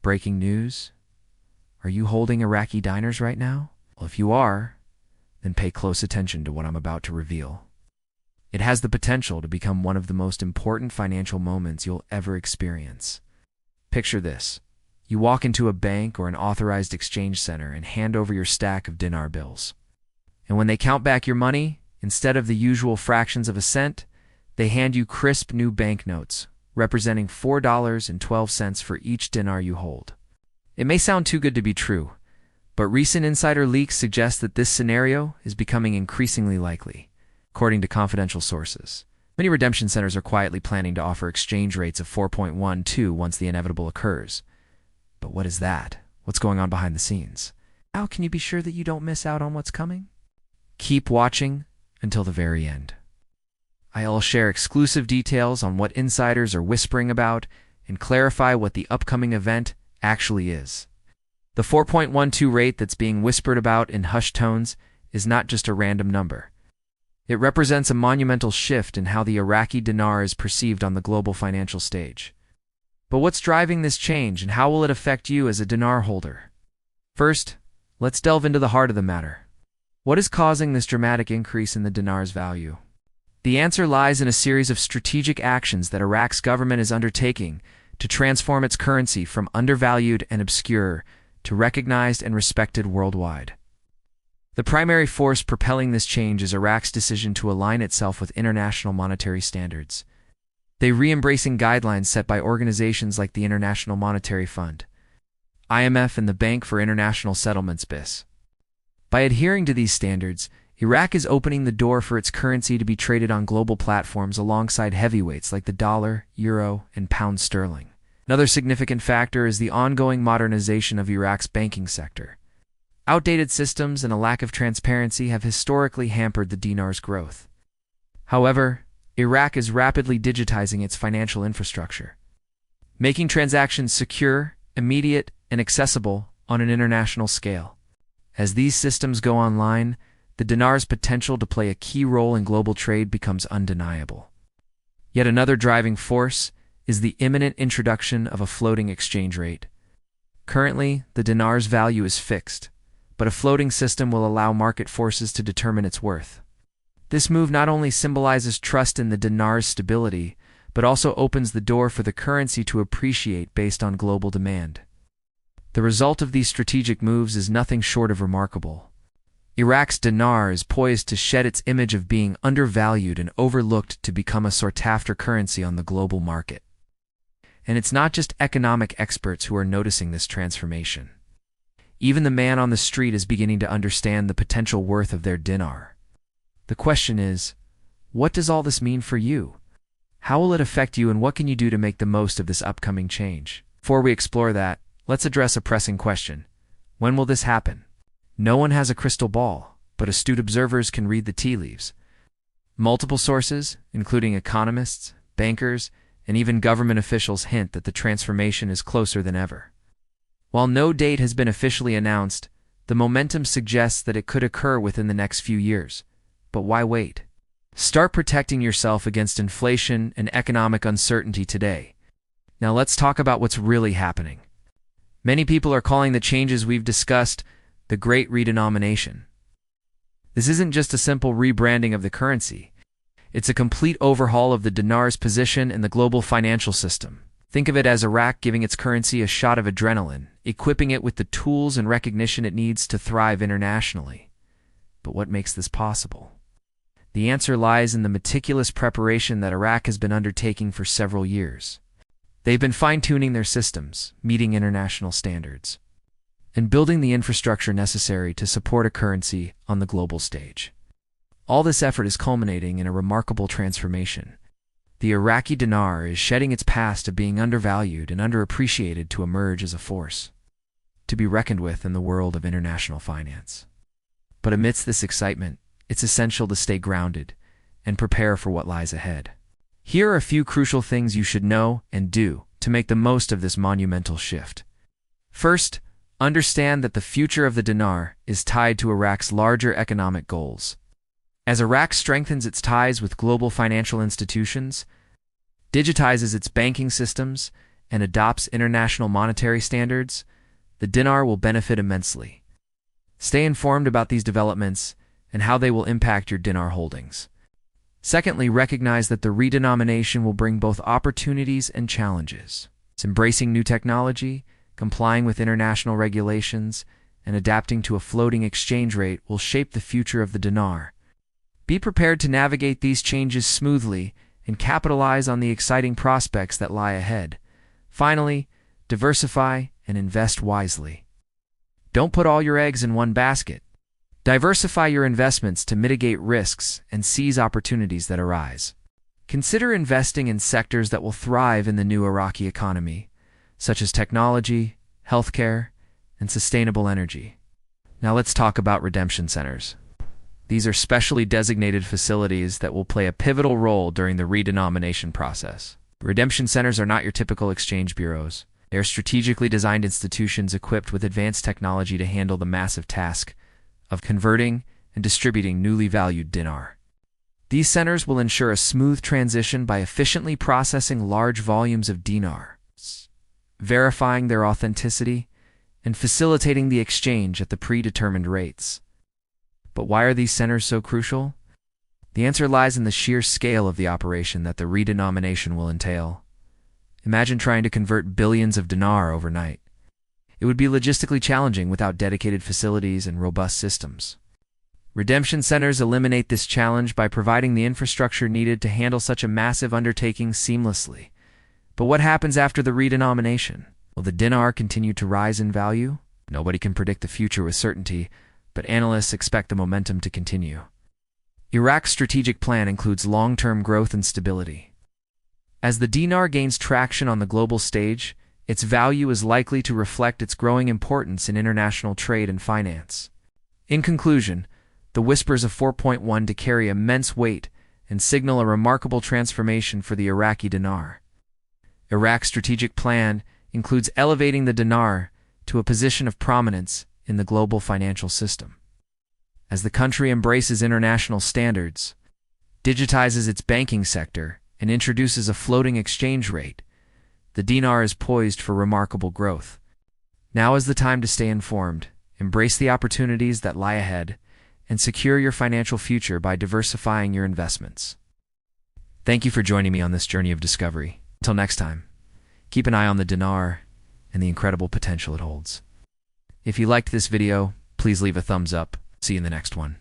Breaking news. Are you holding Iraqi dinars right now? Well, if you are, then pay close attention to what I'm about to reveal. It has the potential to become one of the most important financial moments you'll ever experience. Picture this. You walk into a bank or an authorized exchange center and hand over your stack of dinar bills. And when they count back your money, instead of the usual fractions of a cent, they hand you crisp new banknotes, representing $4.12 for each dinar you hold. It may sound too good to be true, but recent insider leaks suggest that this scenario is becoming increasingly likely, according to confidential sources. Many redemption centers are quietly planning to offer exchange rates of 4.12 once the inevitable occurs. But what is that? What's going on behind the scenes? How can you be sure that you don't miss out on what's coming? Keep watching until the very end. I'll share exclusive details on what insiders are whispering about and clarify what the upcoming event actually is. The 4.12 rate that's being whispered about in hushed tones is not just a random number. It represents a monumental shift in how the Iraqi dinar is perceived on the global financial stage. But what's driving this change, and how will it affect you as a dinar holder? First, let's delve into the heart of the matter. What is causing this dramatic increase in the dinar's value? The answer lies in a series of strategic actions that Iraq's government is undertaking to transform its currency from undervalued and obscure to recognized and respected worldwide. The primary force propelling this change is Iraq's decision to align itself with international monetary standards. They re-embracing guidelines set by organizations like the International Monetary Fund, IMF, and the Bank for International Settlements (BIS). By adhering to these standards, Iraq is opening the door for its currency to be traded on global platforms alongside heavyweights like the dollar, euro, and pound sterling. Another significant factor is the ongoing modernization of Iraq's banking sector. Outdated systems and a lack of transparency have historically hampered the dinar's growth. However, Iraq is rapidly digitizing its financial infrastructure, making transactions secure, immediate, and accessible on an international scale. As these systems go online, the dinar's potential to play a key role in global trade becomes undeniable. Yet another driving force is the imminent introduction of a floating exchange rate. Currently, the dinar's value is fixed, but a floating system will allow market forces to determine its worth. This move not only symbolizes trust in the dinar's stability, but also opens the door for the currency to appreciate based on global demand. The result of these strategic moves is nothing short of remarkable. Iraq's dinar is poised to shed its image of being undervalued and overlooked to become a sought-after currency on the global market. And it's not just economic experts who are noticing this transformation. Even the man on the street is beginning to understand the potential worth of their dinar. The question is, what does all this mean for you? How will it affect you, and what can you do to make the most of this upcoming change? Before we explore that, let's address a pressing question. When will this happen? No one has a crystal ball, but astute observers can read the tea leaves. Multiple sources, including economists, bankers, and even government officials, hint that the transformation is closer than ever. While no date has been officially announced, the momentum suggests that it could occur within the next few years. But why wait? Start protecting yourself against inflation and economic uncertainty today. Now let's talk about what's really happening. Many people are calling the changes we've discussed the Great Redenomination. This isn't just a simple rebranding of the currency. It's a complete overhaul of the dinar's position in the global financial system. Think of it as Iraq giving its currency a shot of adrenaline, equipping it with the tools and recognition it needs to thrive internationally. But what makes this possible? The answer lies in the meticulous preparation that Iraq has been undertaking for several years. They've been fine-tuning their systems, meeting international standards, and building the infrastructure necessary to support a currency on the global stage. All this effort is culminating in a remarkable transformation. The Iraqi dinar is shedding its past of being undervalued and underappreciated to emerge as a force to be reckoned with in the world of international finance. But amidst this excitement, it's essential to stay grounded and prepare for what lies ahead. Here are a few crucial things you should know and do to make the most of this monumental shift. First, understand that the future of the dinar is tied to Iraq's larger economic goals. As Iraq strengthens its ties with global financial institutions, digitizes its banking systems, and adopts international monetary standards, the dinar will benefit immensely. Stay informed about these developments and how they will impact your dinar holdings. Secondly, recognize that the redenomination will bring both opportunities and challenges. It's embracing new technology, complying with international regulations, and adapting to a floating exchange rate will shape the future of the dinar. Be prepared to navigate these changes smoothly and capitalize on the exciting prospects that lie ahead. Finally, diversify and invest wisely. Don't put all your eggs in one basket. Diversify your investments to mitigate risks and seize opportunities that arise. Consider investing in sectors that will thrive in the new Iraqi economy, such as technology, healthcare, and sustainable energy. Now let's talk about redemption centers. These are specially designated facilities that will play a pivotal role during the redenomination process. Redemption centers are not your typical exchange bureaus. They are strategically designed institutions equipped with advanced technology to handle the massive task of converting and distributing newly valued dinar. These centers will ensure a smooth transition by efficiently processing large volumes of dinars, verifying their authenticity, and facilitating the exchange at the predetermined rates. But why are these centers so crucial? The answer lies in the sheer scale of the operation that the redenomination will entail. Imagine trying to convert billions of dinar overnight. It would be logistically challenging without dedicated facilities and robust systems. Redemption centers eliminate this challenge by providing the infrastructure needed to handle such a massive undertaking seamlessly. But what happens after the redenomination? Will the dinar continue to rise in value? Nobody can predict the future with certainty, but analysts expect the momentum to continue. Iraq's strategic plan includes long-term growth and stability. As the dinar gains traction on the global stage, its value is likely to reflect its growing importance in international trade and finance. In conclusion, the whispers of 4.1 to carry immense weight and signal a remarkable transformation for the Iraqi dinar. Iraq's strategic plan includes elevating the dinar to a position of prominence in the global financial system. As the country embraces international standards, digitizes its banking sector, and introduces a floating exchange rate, the dinar is poised for remarkable growth. Now is the time to stay informed, embrace the opportunities that lie ahead, and secure your financial future by diversifying your investments. Thank you for joining me on this journey of discovery. Until next time, keep an eye on the dinar and the incredible potential it holds. If you liked this video, please leave a thumbs up. See you in the next one.